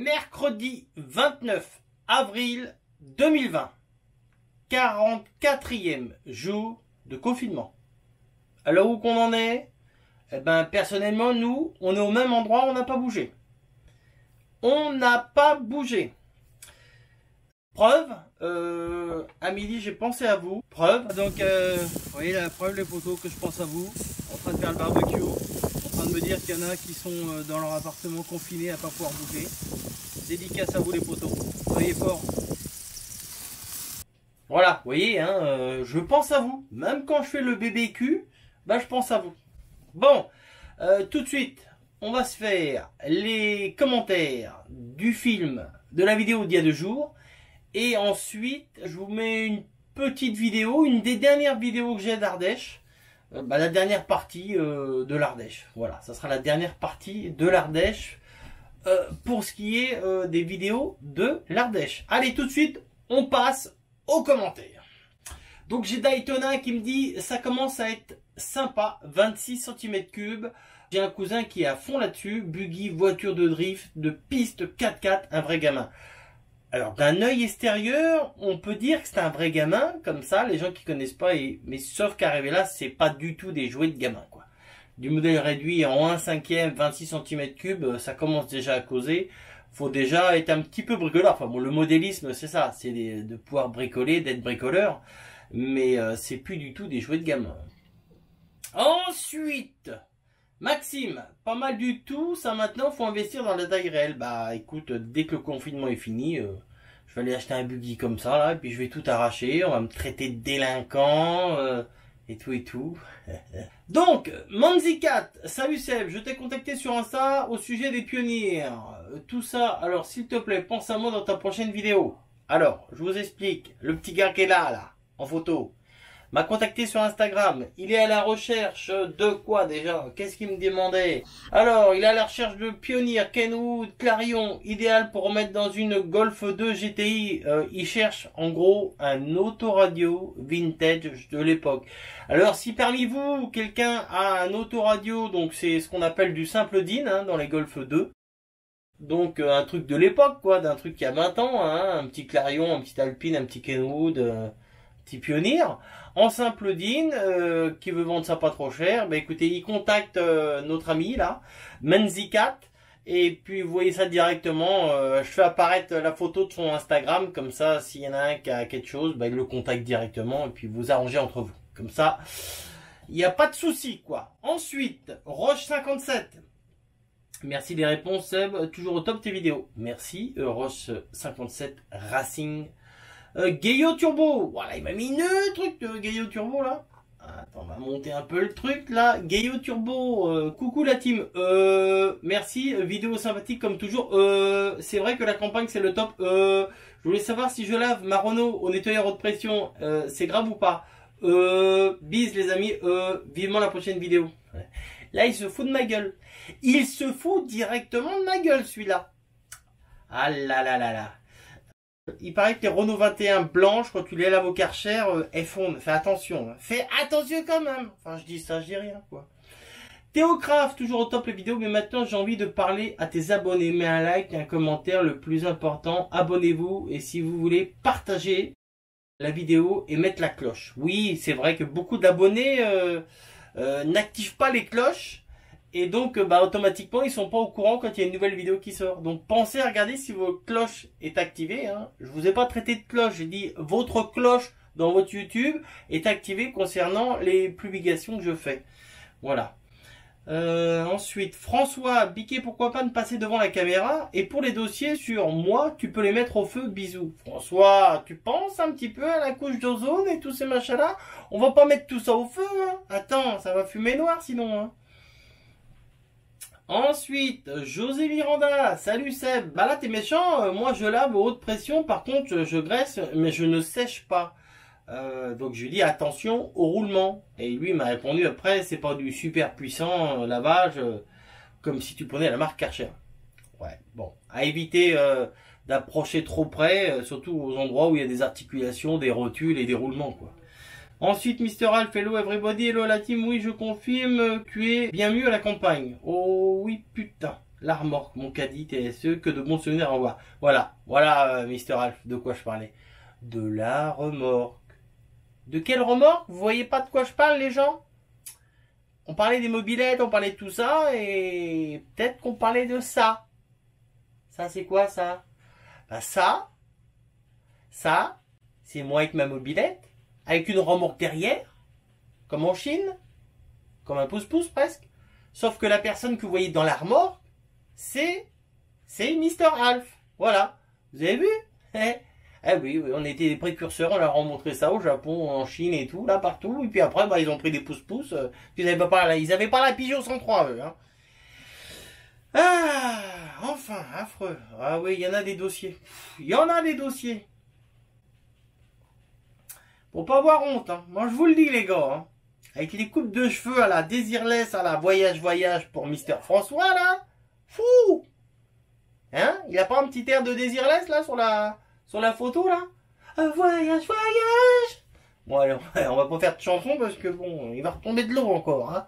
mercredi 29 avril 2020, 44e jour de confinement. Alors où qu'on en est? Eh ben, personnellement, nous, on est au même endroit, on n'a pas bougé. On n'a pas bougé. Preuve, à midi, j'ai pensé à vous. Preuve, donc, vous voyez la preuve, les photos que je pense à vous, en train de faire le barbecue, en train de me dire qu'il y en a qui sont dans leur appartement confinés à pas pouvoir bouger. Dédicace à vous les potos, soyez forts. Voilà, vous voyez, hein, je pense à vous. Même quand je fais le BBQ, bah, je pense à vous. Bon, tout de suite, on va se faire les commentaires du film, de la vidéo d'il y a 2 jours. Et ensuite, je vous mets une petite vidéo, une des dernières vidéos que j'ai d'Ardèche. La dernière partie de l'Ardèche. Voilà, ça sera la dernière partie de l'Ardèche pour ce qui est des vidéos de l'Ardèche. Allez, tout de suite, on passe aux commentaires. Donc j'ai Daytona qui me dit ça commence à être sympa, 26 cm3. J'ai un cousin qui est à fond là-dessus, buggy, voiture de drift, de piste 4x4, un vrai gamin. Alors d'un œil extérieur, on peut dire que c'est un vrai gamin, comme ça, les gens qui connaissent pas, mais sauf qu'arrivé là, c'est pas du tout des jouets de gamin, quoi. Du modèle réduit en 1/5, 26 cm3, ça commence déjà à causer. Faut déjà être un petit peu bricoleur. Enfin bon, le modélisme, c'est ça, c'est de pouvoir bricoler, d'être bricoleur, mais c'est plus du tout des jouets de gamin. Ensuite, Maxime, pas mal du tout, ça maintenant, faut investir dans la taille réelle. Bah écoute, dès que le confinement est fini, je vais aller acheter un buggy comme ça, là, et puis je vais tout arracher, on va me traiter de délinquant, et tout et tout. Donc, Manzicat, salut Seb, je t'ai contacté sur Insta au sujet des pionniers. Tout ça, alors s'il te plaît, pense à moi dans ta prochaine vidéo. Alors, je vous explique, le petit gars qui est là, en photo, m'a contacté sur Instagram. Il est à la recherche de quoi déjà? Qu'est-ce qu'il me demandait? Alors, il est à la recherche de Pioneer, Kenwood, Clarion, idéal pour remettre dans une Golf 2 GTI. Il cherche en gros un autoradio vintage de l'époque. Alors, si parmi vous, quelqu'un a un autoradio, donc c'est ce qu'on appelle du simple DIN hein, dans les Golf 2. Donc un truc de l'époque, quoi, d'un truc qui a 20 ans, hein, un petit Clarion, un petit Alpine, un petit Kenwood, petit Pioneer, en simple DIN, qui veut vendre ça pas trop cher, bah écoutez, il contacte notre ami là, Manzicat, et puis vous voyez ça directement, je fais apparaître la photo de son Instagram, comme ça, s'il y en a un qui a quelque chose, bah il le contacte directement, et puis vous arrangez entre vous. Comme ça, il n'y a pas de souci, quoi. Ensuite, Roche57. Merci des réponses, Seb. Toujours au top tes vidéos. Merci, Roche57 Racing. Gaillot Turbo. Voilà, il m'a mis le truc de Gaillot Turbo, là. Attends, on va monter un peu le truc, là. Gaillot Turbo. Coucou la team. Merci. Vidéo sympathique, comme toujours. C'est vrai que la campagne, c'est le top. Je voulais savoir si je lave ma Renault au nettoyeur haute pression. C'est grave ou pas? Bis les amis, vivement la prochaine vidéo. Là il se fout de ma gueule. Il se fout directement de ma gueule celui-là. Ah là là là là. Il paraît que les Renault 21 blanches, quand tu les laves au Karcher, elles fondent. Fais attention. Fais attention quand même. Enfin je dis ça, je dis rien quoi. Théocraft, toujours au top les vidéos, mais maintenant j'ai envie de parler à tes abonnés. Mets un like, un commentaire, le plus important, abonnez-vous et si vous voulez partager la vidéo et mettre la cloche. Oui, c'est vrai que beaucoup d'abonnés n'activent pas les cloches et donc automatiquement ils sont pas au courant quand il y a une nouvelle vidéo qui sort. Donc pensez à regarder si votre cloche est activée. Hein. Je vous ai pas traité de cloche, j'ai dit votre cloche dans votre YouTube est activée concernant les publications que je fais. Voilà. Ensuite, François, Biquet, pourquoi pas ne passer devant la caméra? Et pour les dossiers sur moi, tu peux les mettre au feu, bisous. François, tu penses un petit peu à la couche d'ozone et tous ces machins-là? On va pas mettre tout ça au feu, hein? Attends, ça va fumer noir sinon, hein. Ensuite, José Miranda, salut Seb. Bah là t'es méchant, moi je lave haute pression, par contre je graisse, mais je ne sèche pas. Donc je lui dis attention au roulement. Et lui m'a répondu après c'est pas du super puissant lavage comme si tu prenais la marque Karcher. Ouais, bon, à éviter d'approcher trop près, surtout aux endroits où il y a des articulations, des rotules et des roulements quoi. Ensuite Mister Alf, hello everybody, hello la team, oui je confirme, tu es bien mieux à la campagne. Oh oui putain. la remorque, mon caddie TSE, que de bons souvenirs à revoir. Voilà, voilà, Mister Alf, de quoi je parlais. De la remorque. De quelle remorque? Vous voyez pas de quoi je parle, les gens? On parlait des mobylettes, on parlait de tout ça, et peut-être qu'on parlait de ça. Ça, c'est quoi, ça? Bah, ça, c'est moi avec ma mobylette, avec une remorque derrière, comme en Chine, comme un pouce-pouce presque. Sauf que la personne que vous voyez dans la remorque, c'est Mister Alf. Voilà. Vous avez vu? Ah oui, on était des précurseurs, on leur a montré ça au Japon, en Chine et tout, là, partout. Et puis après, bah, ils ont pris des pouces-pouces. Ils avaient pas la Peugeot 103, eux. Hein. Ah, enfin, affreux. Ah oui, il y en a des dossiers. Il y en a des dossiers. Pour pas avoir honte, hein. Moi, je vous le dis, les gars. Hein. Avec les coupes de cheveux à la Désirless, à la voyage pour Mister François, là. Fou! Hein? Il a pas un petit air de Désirless, là, sur la photo, là? Un voyage. Bon, allez, on va pas faire de chanson parce que, bon, il va retomber de l'eau encore, hein.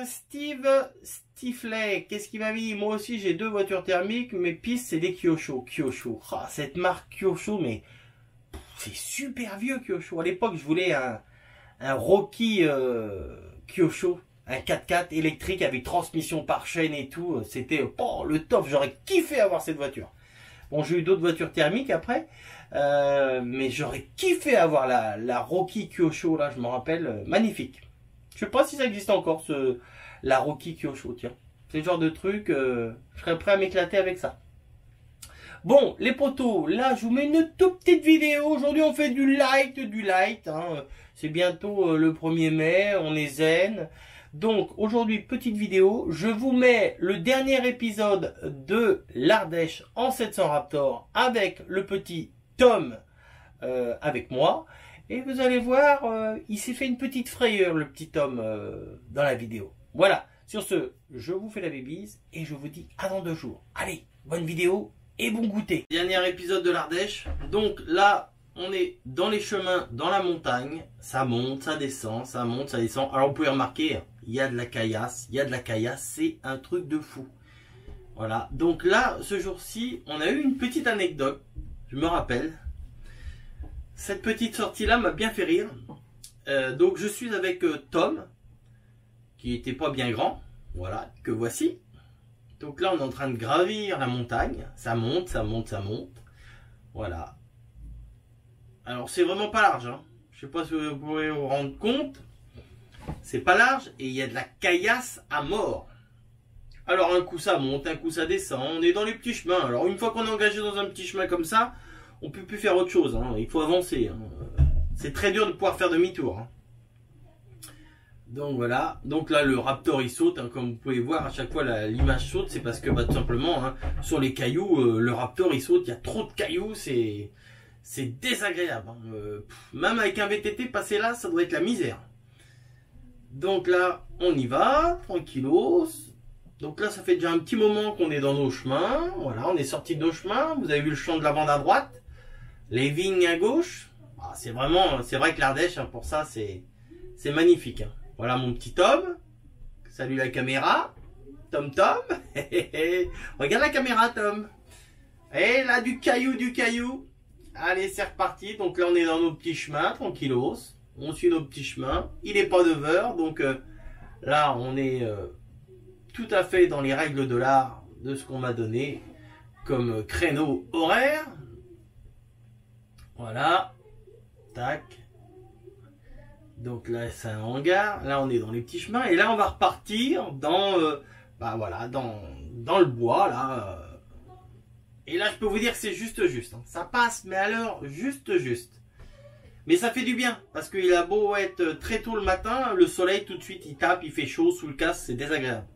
Steve Stifley, qu'est-ce qu'il m'a mis? Moi aussi, j'ai 2 voitures thermiques. Mes pistes, c'est des Kyosho. Kyosho. Ah, cette marque Kyosho, mais c'est super vieux, Kyosho. À l'époque, je voulais un Rocky Kyosho. Un 4x4 électrique avec transmission par chaîne et tout. C'était le top. J'aurais kiffé avoir cette voiture. Bon, j'ai eu d'autres voitures thermiques après. Mais j'aurais kiffé avoir la Rocky Kyosho, là, je me rappelle. Magnifique. Je sais pas si ça existe encore, la Rocky Kyosho, tiens. C'est le genre de truc, je serais prêt à m'éclater avec ça. Bon, les potos, là, je vous mets une toute petite vidéo. Aujourd'hui, on fait du light. Hein. C'est bientôt le 1er mai, on est zen. Donc, aujourd'hui, petite vidéo. Je vous mets le dernier épisode de l'Ardèche en 700 Raptor avec le petit Tom avec moi. Et vous allez voir, il s'est fait une petite frayeur, le petit homme, dans la vidéo. Voilà. Sur ce, je vous fais la bébise et je vous dis à dans 2 jours. Allez, bonne vidéo et bon goûter. Dernier épisode de l'Ardèche. Donc là, on est dans les chemins, dans la montagne. Ça monte, ça descend, ça monte, ça descend. Alors vous pouvez remarquer, il y a de la caillasse. C'est un truc de fou. Voilà. Donc là, ce jour-ci, on a eu une petite anecdote. Je me rappelle. Cette petite sortie-là m'a bien fait rire. Donc je suis avec Tom, qui était pas bien grand. Voilà, que voici. Donc là, on est en train de gravir la montagne. Ça monte. Voilà. Alors c'est vraiment pas large. Hein. Je sais pas si vous pouvez vous rendre compte. C'est pas large et il y a de la caillasse à mort. Alors un coup ça monte, un coup ça descend. On est dans les petits chemins. Alors une fois qu'on est engagé dans un petit chemin comme ça, on peut plus faire autre chose, hein. Il faut avancer. Hein. C'est très dur de pouvoir faire demi-tour. Hein. Donc voilà. Donc là, le Raptor il saute. Hein. Comme vous pouvez voir, à chaque fois l'image saute. C'est parce que tout simplement, hein, sur les cailloux, le Raptor il saute. Il y a trop de cailloux. C'est désagréable. Hein. Même avec un VTT, passer là, ça doit être la misère. Donc là, on y va, tranquillos. Donc là, ça fait déjà un petit moment qu'on est dans nos chemins. Voilà, on est sorti de nos chemins. Vous avez vu le champ de lavande à droite. Les vignes à gauche, ah, c'est vrai que l'Ardèche, hein, pour ça, c'est magnifique. Hein. Voilà mon petit Tom. Salut la caméra. Tom. Regarde la caméra, Tom. Et là, du caillou. Allez, c'est reparti. Donc là, on est dans nos petits chemins, tranquillos. On suit nos petits chemins. Il n'est pas 9 heures, donc là, on est tout à fait dans les règles de l'art de ce qu'on m'a donné comme créneau horaire. Voilà, tac. Donc là, c'est un hangar. Là, on est dans les petits chemins. Et là, on va repartir dans, voilà, dans le bois, là. Et là, je peux vous dire que c'est juste. Hein. Ça passe, mais alors, juste. Mais ça fait du bien. Parce qu'il a beau être très tôt le matin, le soleil, tout de suite, il tape, il fait chaud sous le casque, c'est désagréable.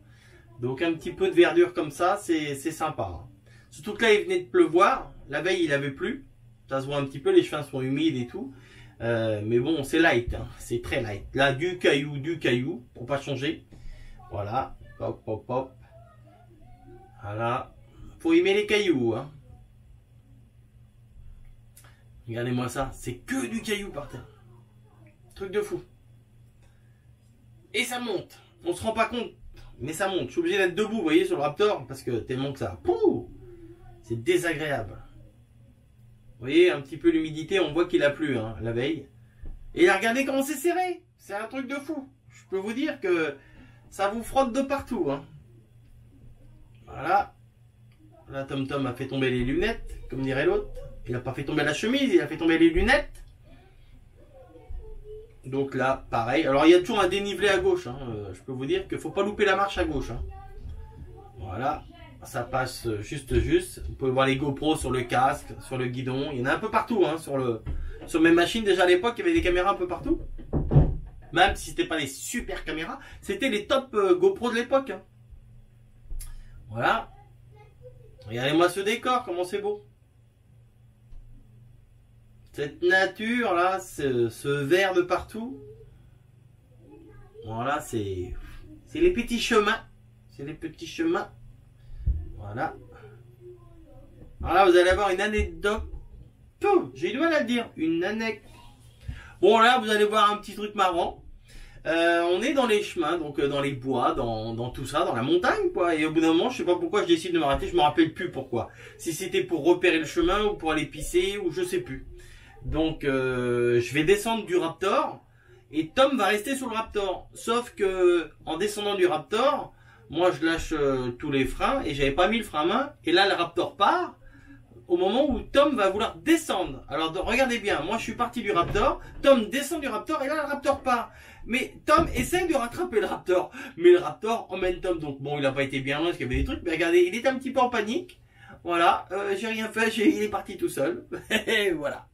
Donc, un petit peu de verdure comme ça, c'est sympa. Hein. Surtout que là, il venait de pleuvoir. La veille, il avait plu. Ça se voit un petit peu, les chemins sont humides et tout. Mais bon, c'est light, hein. C'est très light. Là, du caillou, pour pas changer. Voilà, hop. Voilà. Faut aimer les cailloux, hein. Regardez-moi ça, c'est que du caillou par terre. Truc de fou. Et ça monte. On se rend pas compte. Mais ça monte. Je suis obligé d'être debout, vous voyez, sur le Raptor, parce que tellement que ça... Pouh, c'est désagréable. Vous voyez, un petit peu l'humidité, on voit qu'il a plu hein, la veille. Et là, regardez comment c'est serré. C'est un truc de fou. Je peux vous dire que ça vous frotte de partout. Hein. Voilà. Là, Tom Tom a fait tomber les lunettes, comme dirait l'autre. Il n'a pas fait tomber la chemise, il a fait tomber les lunettes. Donc là, pareil. Alors, il y a toujours un dénivelé à gauche. Hein. Je peux vous dire qu'il ne faut pas louper la marche à gauche. Hein. Voilà. Ça passe juste. Vous pouvez voir les GoPros sur le casque, sur le guidon. Il y en a un peu partout. Hein, sur mes machines, déjà à l'époque, il y avait des caméras un peu partout. Même si c'était pas les super caméras, c'était les top GoPro de l'époque. Hein. Voilà. Regardez-moi ce décor, comment c'est beau. Cette nature là, ce vert de partout. Voilà, c'est les petits chemins. C'est les petits chemins. Voilà. Alors là, vous allez avoir une anecdote. J'ai du mal à le dire. Une anecdote. Bon, là, vous allez voir un petit truc marrant. On est dans les chemins, donc dans les bois, dans tout ça, dans la montagne, quoi. Et au bout d'un moment, je sais pas pourquoi je décide de m'arrêter. Je me rappelle plus pourquoi. Si c'était pour repérer le chemin ou pour aller pisser ou je sais plus. Donc, je vais descendre du Raptor et Tom va rester sur le Raptor. Sauf que en descendant du Raptor, moi je lâche tous les freins et j'avais pas mis le frein à main. Et là, le Raptor part au moment où Tom va vouloir descendre. Alors regardez bien, moi je suis parti du Raptor, Tom descend du Raptor et là le Raptor part. Mais Tom essaye de rattraper le Raptor, mais le Raptor emmène Tom. Donc bon, il a pas été bien loin parce qu'il y avait des trucs, mais regardez, il est un petit peu en panique. Voilà, j'ai rien fait, il est parti tout seul. Voilà.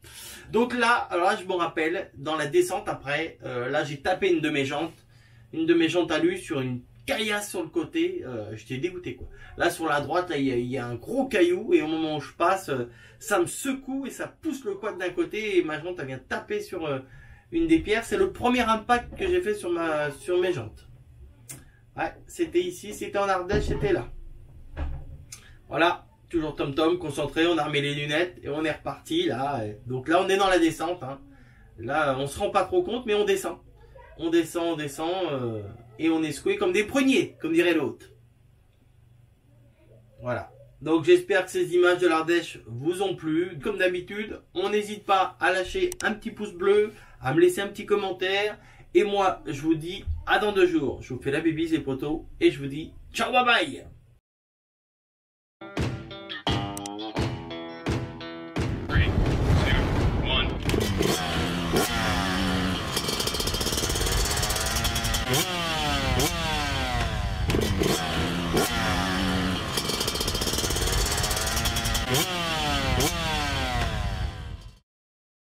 Donc là, alors là je me rappelle, dans la descente après, là j'ai tapé une de mes jantes à lui sur une caillasse sur le côté, j'étais dégoûté quoi. Là sur la droite, là il y a un gros caillou et au moment où je passe, ça me secoue et ça pousse le quad d'un côté et ma jante elle vient taper sur une des pierres. C'est le premier impact que j'ai fait sur mes jantes. Ouais, c'était ici, c'était en Ardèche, c'était là. Voilà, toujours Tom Tom, concentré, on a remis les lunettes et on est reparti là. Donc là on est dans la descente. Hein. Là on se rend pas trop compte mais on descend. On descend. Et on est secoué comme des pruniers, comme dirait l'autre. Voilà. Donc j'espère que ces images de l'Ardèche vous ont plu. Comme d'habitude, on n'hésite pas à lâcher un petit pouce bleu, à me laisser un petit commentaire. Et moi, je vous dis à dans 2 jours. Je vous fais la bébise les potos et je vous dis ciao bye bye.